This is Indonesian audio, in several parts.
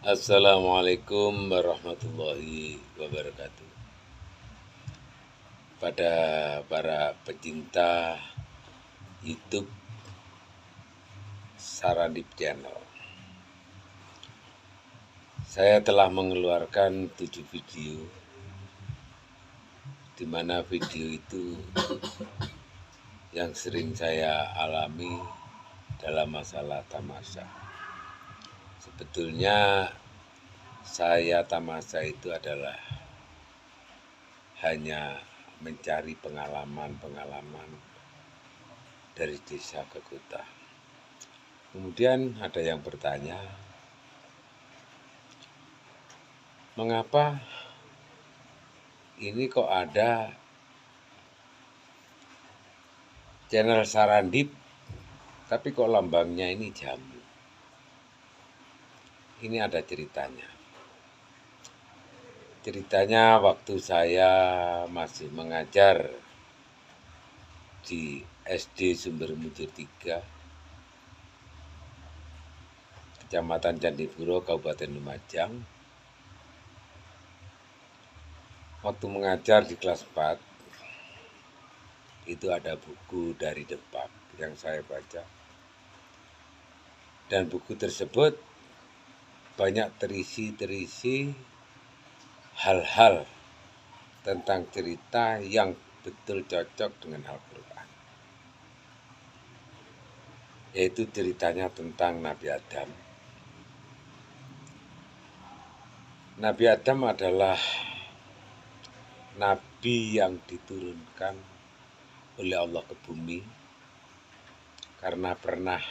Assalamualaikum warahmatullahi wabarakatuh. Pada para pecinta YouTube Sarandip Channel, saya telah mengeluarkan 7 video, di mana video itu yang sering saya alami dalam masalah tamasya. Sebetulnya saya tamasya itu adalah hanya mencari pengalaman-pengalaman dari desa ke kota. Kemudian ada yang bertanya, mengapa ini kok ada channel Sarandip, tapi kok lambangnya ini jamu? Ini ada ceritanya. Ceritanya waktu saya masih mengajar di SD Sumber Mujur 3, Kecamatan Candipuro, Kabupaten Lumajang. Waktu mengajar di kelas 4, itu ada buku dari Depak yang saya baca. Dan buku tersebut banyak terisi hal-hal tentang cerita yang betul cocok dengan Al-Quran. Yaitu ceritanya tentang Nabi Adam. Nabi Adam adalah nabi yang diturunkan oleh Allah ke bumi karena pernah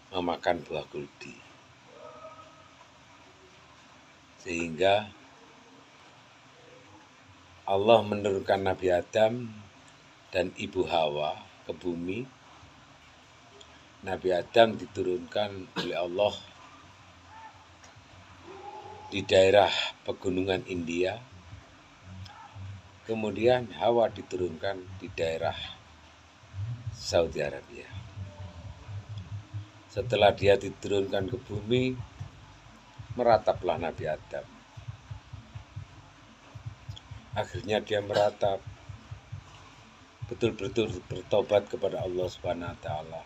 memakan buah kuldi. Sehingga Allah menurunkan Nabi Adam dan Ibu Hawa ke bumi. Nabi Adam diturunkan oleh Allah di daerah pegunungan India. Kemudian Hawa diturunkan di daerah Saudi Arabia. Setelah dia diturunkan ke bumi, merataplah Nabi Adam. Akhirnya dia meratap, betul-betul bertobat kepada Allah Subhanahu wa taala.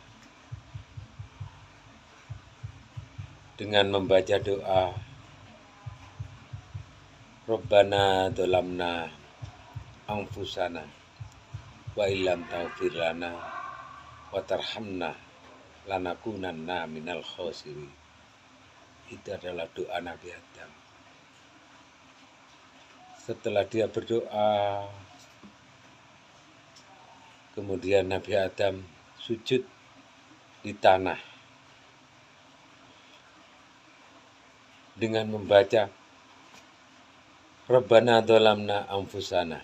Dengan membaca doa, Rabbana dzalamna anfusana wa illam taghfir lana wa tarhamna lanakunanna minal khosirin. Itu adalah doa Nabi Adam. Setelah dia berdoa, kemudian Nabi Adam sujud di tanah dengan membaca Rabbana dzalamna anfusana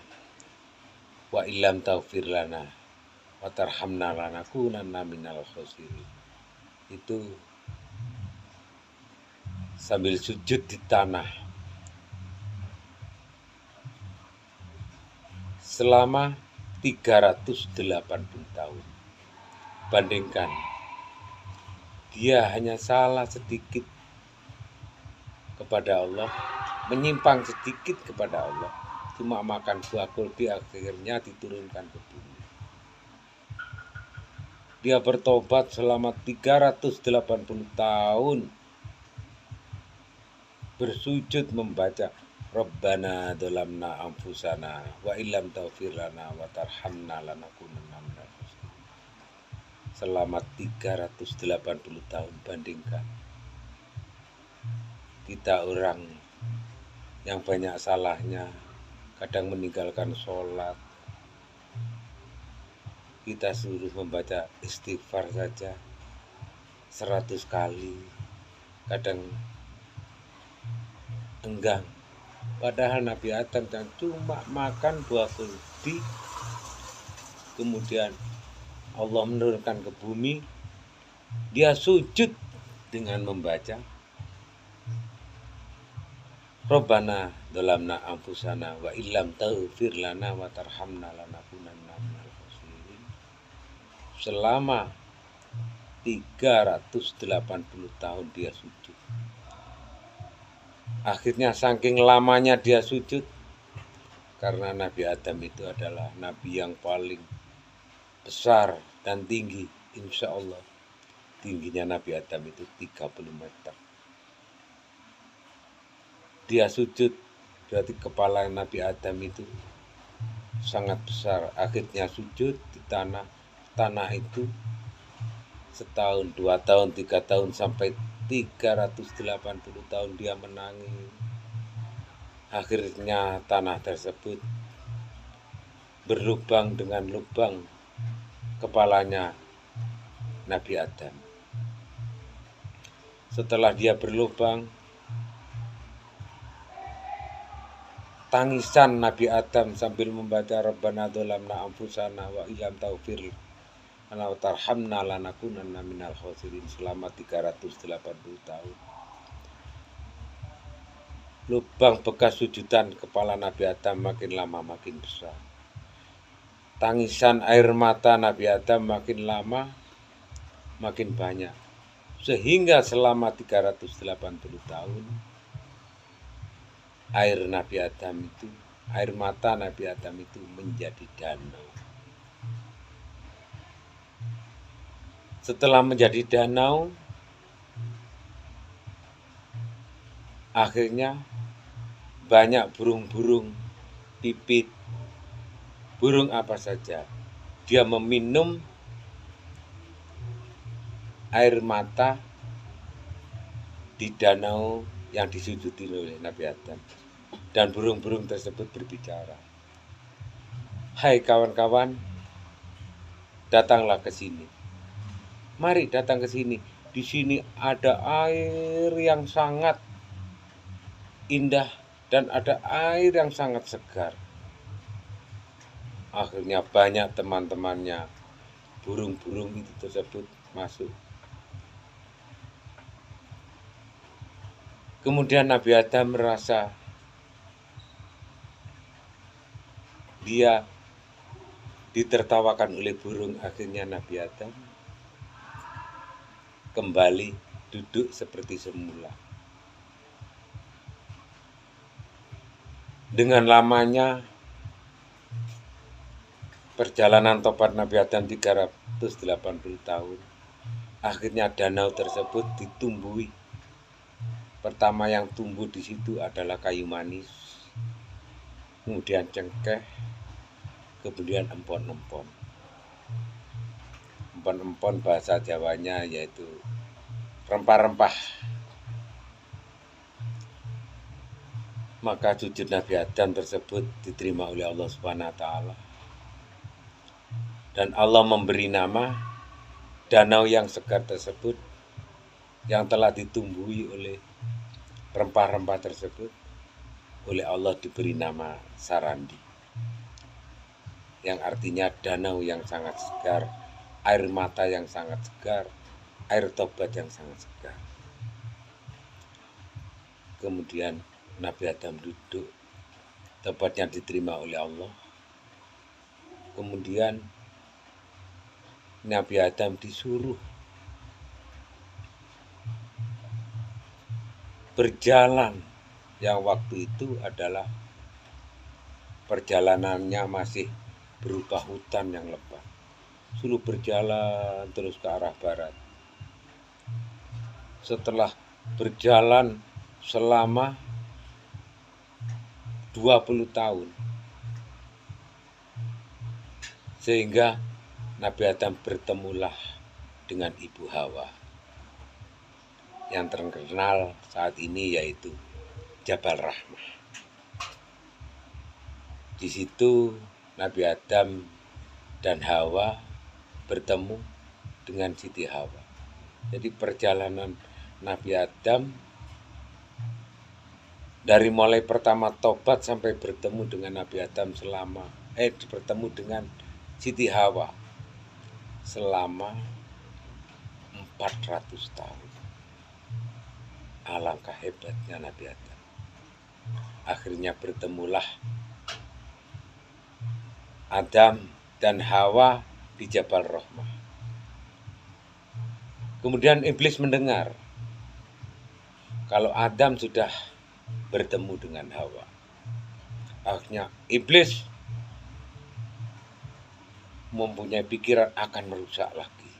wa illam taghfir lana wa tarhamna lanakunanna minal khosirin. Itu sambil sujud di tanah selama 380 tahun. Bandingkan, dia hanya salah sedikit kepada Allah, menyimpang sedikit kepada Allah, cuma makan buah kuldi, akhirnya diturunkan ke bumi. Dia bertobat selama 380 tahun, bersujud membaca Rabbana dzalamna anfusana wa illam taghfir lana wa tarhamna lanakunanna minal khosirin. Selama 380 tahun. Bandingkan, kita orang yang banyak salahnya, kadang meninggalkan sholat, kita suruh membaca istighfar saja 100 kali, kadang enggan. Padahal Nabi Adam yang cuma makan buah kuldi, kemudian Allah menurunkan ke bumi, dia sujud dengan membaca Rabbana dzalamna anfusana wa illam taghfir lana wa tarhamna lanakunanna minal khosirin selama 380 tahun dia sujud. Akhirnya saking lamanya dia sujud, karena Nabi Adam itu adalah Nabi yang paling besar dan tinggi. Insya Allah tingginya Nabi Adam itu 30 meter. Dia sujud, berarti kepala Nabi Adam itu sangat besar. Akhirnya sujud di tanah. Tanah itu setahun, 2 tahun, 3 tahun, sampai 380 tahun dia menangis. Akhirnya tanah tersebut berlubang dengan lubang kepalanya Nabi Adam. Setelah dia berlubang, tangisan Nabi Adam sambil membaca Rabbana dzalamna anfusana wa illam taghfir lana wa tarhamna lanakunanna minal khasirin selama 380 tahun. Lubang bekas sujudan kepala Nabi Adam makin lama makin besar. Tangisan air mata Nabi Adam makin lama makin banyak. Sehingga selama 380 tahun air mata Nabi Adam itu menjadi danau. Setelah menjadi danau, akhirnya banyak burung-burung pipit, burung apa saja, dia meminum air mata di danau yang disujudi oleh Nabi Adam. Dan burung-burung tersebut berbicara, "Hai kawan-kawan, datanglah ke sini. Mari datang ke sini. Di sini ada air yang sangat indah dan ada air yang sangat segar." Akhirnya banyak teman-temannya, burung-burung itu tersebut masuk. Kemudian Nabi Adam merasa dia ditertawakan oleh burung. Akhirnya Nabi Adam kembali duduk seperti semula. Dengan lamanya perjalanan tobat Nabi Adam 380 tahun, akhirnya danau tersebut ditumbuhi. Pertama yang tumbuh di situ adalah kayu manis, kemudian cengkeh, kemudian empon-empon. Empon-empon bahasa Jawanya yaitu rempah-rempah. Maka sujud Nabi Adam tersebut diterima oleh Allah Subhanahu wa taala. Dan Allah memberi nama danau yang segar tersebut, yang telah ditumbuhi oleh rempah-rempah tersebut, oleh Allah diberi nama Sarandi, yang artinya danau yang sangat segar, air mata yang sangat segar, air tobat yang sangat segar. Kemudian Nabi Adam duduk, tobatnya diterima oleh Allah. Kemudian Nabi Adam disuruh berjalan, yang waktu itu adalah perjalanannya masih berupa hutan yang lebat. Suruh berjalan terus ke arah barat. Setelah berjalan selama 20 tahun, sehingga Nabi Adam bertemulah dengan Ibu Hawa, yang terkenal saat ini yaitu Jabal Rahmah. Di situ Nabi Adam dan Hawa bertemu dengan Siti Hawa. Jadi perjalanan Nabi Adam dari mulai pertama tobat sampai bertemu dengan Nabi Adam bertemu dengan Siti Hawa selama 400 tahun. Alangkah hebatnya Nabi Adam. Akhirnya bertemulah Adam dan Hawa di Jabal Rahmah. Kemudian iblis mendengar kalau Adam sudah bertemu dengan Hawa. Akhirnya iblis mempunyai pikiran akan merusak lagi.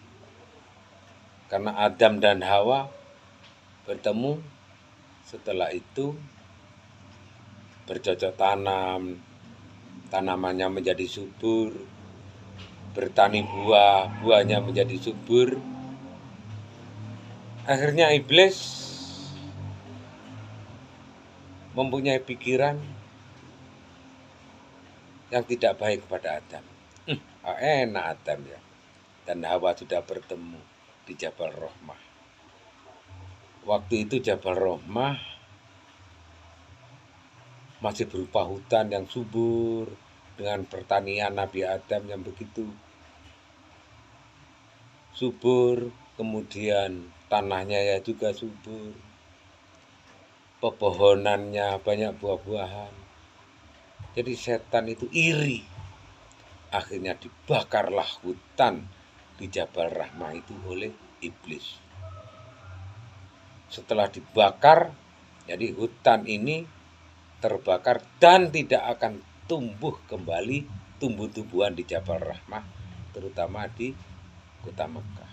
Karena Adam dan Hawa bertemu, setelah itu bercocok tanam, tanamannya menjadi subur, bertani buah, buahnya menjadi subur. Akhirnya iblis mempunyai pikiran yang tidak baik kepada Adam. Enak Adam ya. Dan Hawa sudah bertemu di Jabal Rahmah. Waktu itu Jabal Rahmah masih berupa hutan yang subur dengan pertanian Nabi Adam yang begitu subur, kemudian tanahnya ya juga subur, pepohonannya banyak buah-buahan. Jadi setan itu iri. Akhirnya dibakarlah hutan di Jabal Rahmah itu oleh iblis. Setelah dibakar, jadi hutan ini terbakar dan tidak akan tumbuh kembali tumbuh-tumbuhan di Jabal Rahmah, terutama di kota Mekah.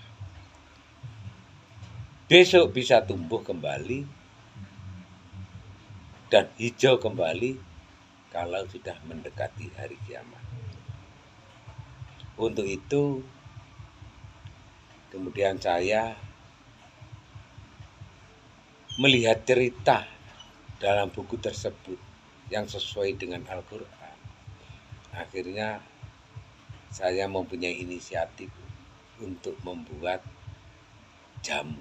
Besok bisa tumbuh kembali dan hijau kembali kalau sudah mendekati hari kiamat. Untuk itu, kemudian saya melihat cerita dalam buku tersebut yang sesuai dengan Al-Quran. Akhirnya saya mempunyai inisiatif untuk membuat jamu.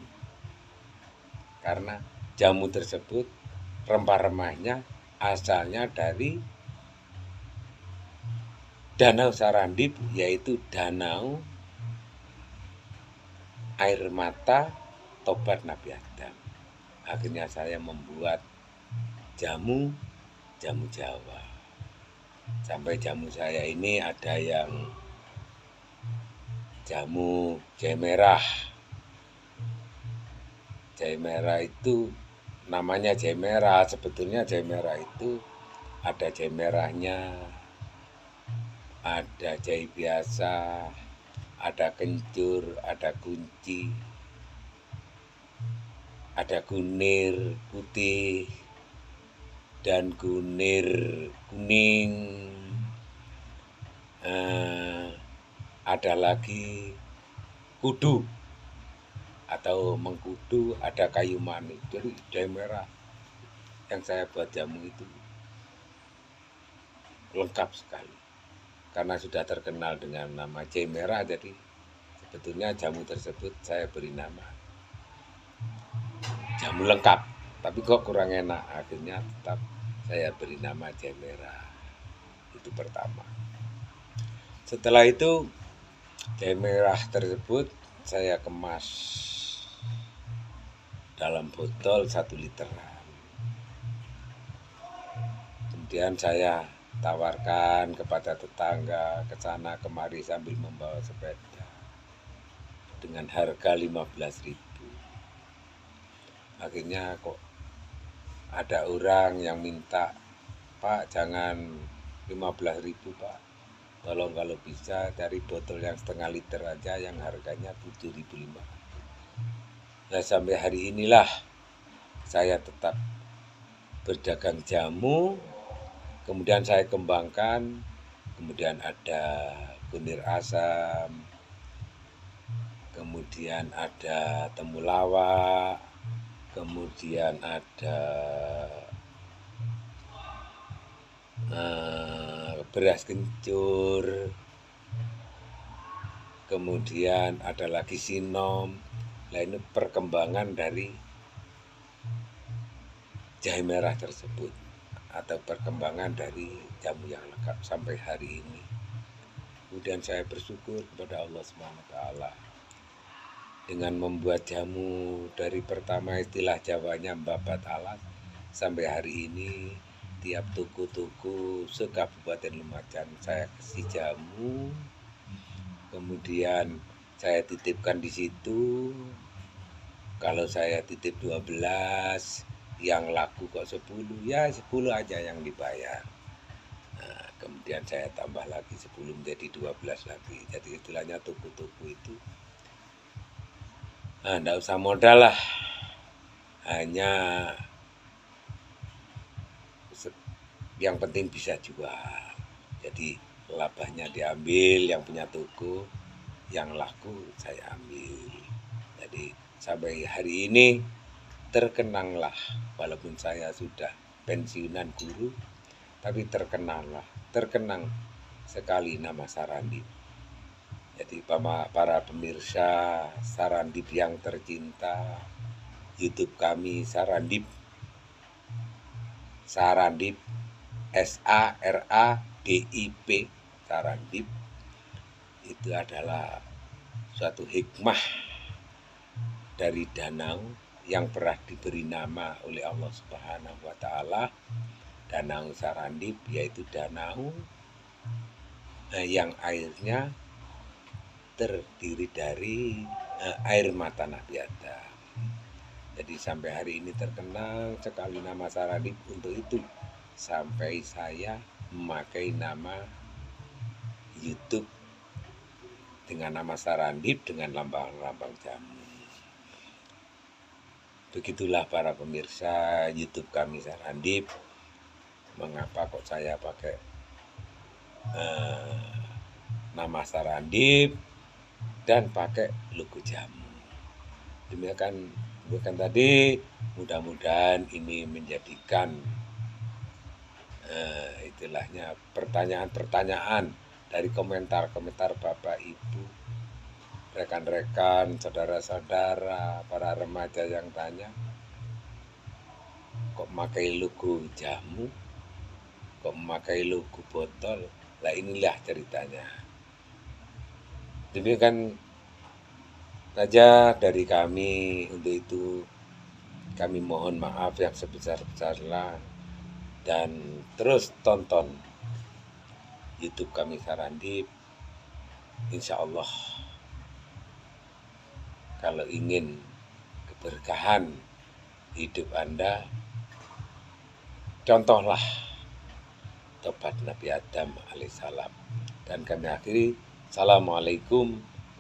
Karena jamu tersebut rempah-rempahnya asalnya dari Danau Sarandip, yaitu danau air mata tobat Nabi Adam. Akhirnya saya membuat jamu Jawa. Sampai jamu saya ini ada yang jamu jahe merah. Jahe merah itu namanya jahe merah, sebetulnya jahe merah itu ada jahe merahnya, ada jahe biasa, ada kencur, ada kunci, ada kunir putih, dan kunir kuning. Ada lagi kudu atau mengkudu, ada kayu manis. Jadi jahe merah yang saya buat jamu itu lengkap sekali. Karena sudah terkenal dengan nama jahe merah, jadi sebetulnya jamu tersebut saya beri nama jamu lengkap. Tapi kok kurang enak, akhirnya tetap saya beri nama jahe merah. Itu pertama. Setelah itu jahe merah tersebut saya kemas dalam botol 1 literan. Kemudian saya tawarkan kepada tetangga ke sana kemari sambil membawa sepeda dengan harga 15.000. Akhirnya kok ada orang yang minta, "Pak, jangan 15.000 Pak, tolong kalau bisa cari botol yang setengah liter aja yang harganya 7.500." Nah, sampai hari inilah saya tetap berdagang jamu. Kemudian saya kembangkan, kemudian ada kunir asam, kemudian ada temulawak, kemudian ada beras kencur, kemudian ada lagi sinom. Nah, ini perkembangan dari jahe merah tersebut atau perkembangan dari jamu yang lengkap sampai hari ini. Kemudian saya bersyukur kepada Allah SWT dengan membuat jamu dari pertama istilah Jawanya Mbabat Alas sampai hari ini tiap toko-toko se-Kabupaten Lumajang saya kasih jamu, kemudian saya titipkan di situ, Kalau saya titip 12, yang laku kok 10, ya 10 aja yang dibayar. Nah, kemudian saya tambah lagi 10 menjadi 12 lagi. Jadi istilahnya tuku-tuku itu, nah, enggak usah modal lah. Hanya yang penting bisa jual. Jadi labanya diambil yang punya toko, yang laku saya ambil. Jadi sampai hari ini terkenanglah, walaupun saya sudah pensiunan guru, tapi terkenang sekali nama Sarandip. Jadi para pemirsa Sarandip yang tercinta, YouTube kami Sarandip SARADIP, Sarandip, itu adalah suatu hikmah dari danau yang pernah diberi nama oleh Allah Subhanahu wa Ta'ala, Danau Sarandip, yaitu danau yang airnya terdiri dari air mata Nabi Adam. Jadi sampai hari ini terkenal sekali nama Sarandip. Untuk itu sampai saya memakai nama YouTube dengan nama Sarandip dengan lambang-lambang jamu. Begitulah para pemirsa YouTube kami Sarandip. Mengapa kok saya pakai nama Sarandip dan pakai logo jamu. Demikian tadi, mudah-mudahan ini menjadikan istilahnya pertanyaan-pertanyaan dari komentar-komentar Bapak Ibu, rekan-rekan, saudara-saudara, para remaja yang tanya, kok memakai logo jamu, kok memakai logo botol. Lah inilah ceritanya. Demikian saja dari kami. Untuk itu kami mohon maaf yang sebesar-besarnya, dan terus tonton YouTube kami Sarandip. Insya Allah kalau ingin keberkahan hidup Anda, contohlah tobat Nabi Adam alaihissalam. Dan kami akhiri, Assalamualaikum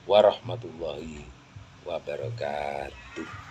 warahmatullahi wabarakatuh.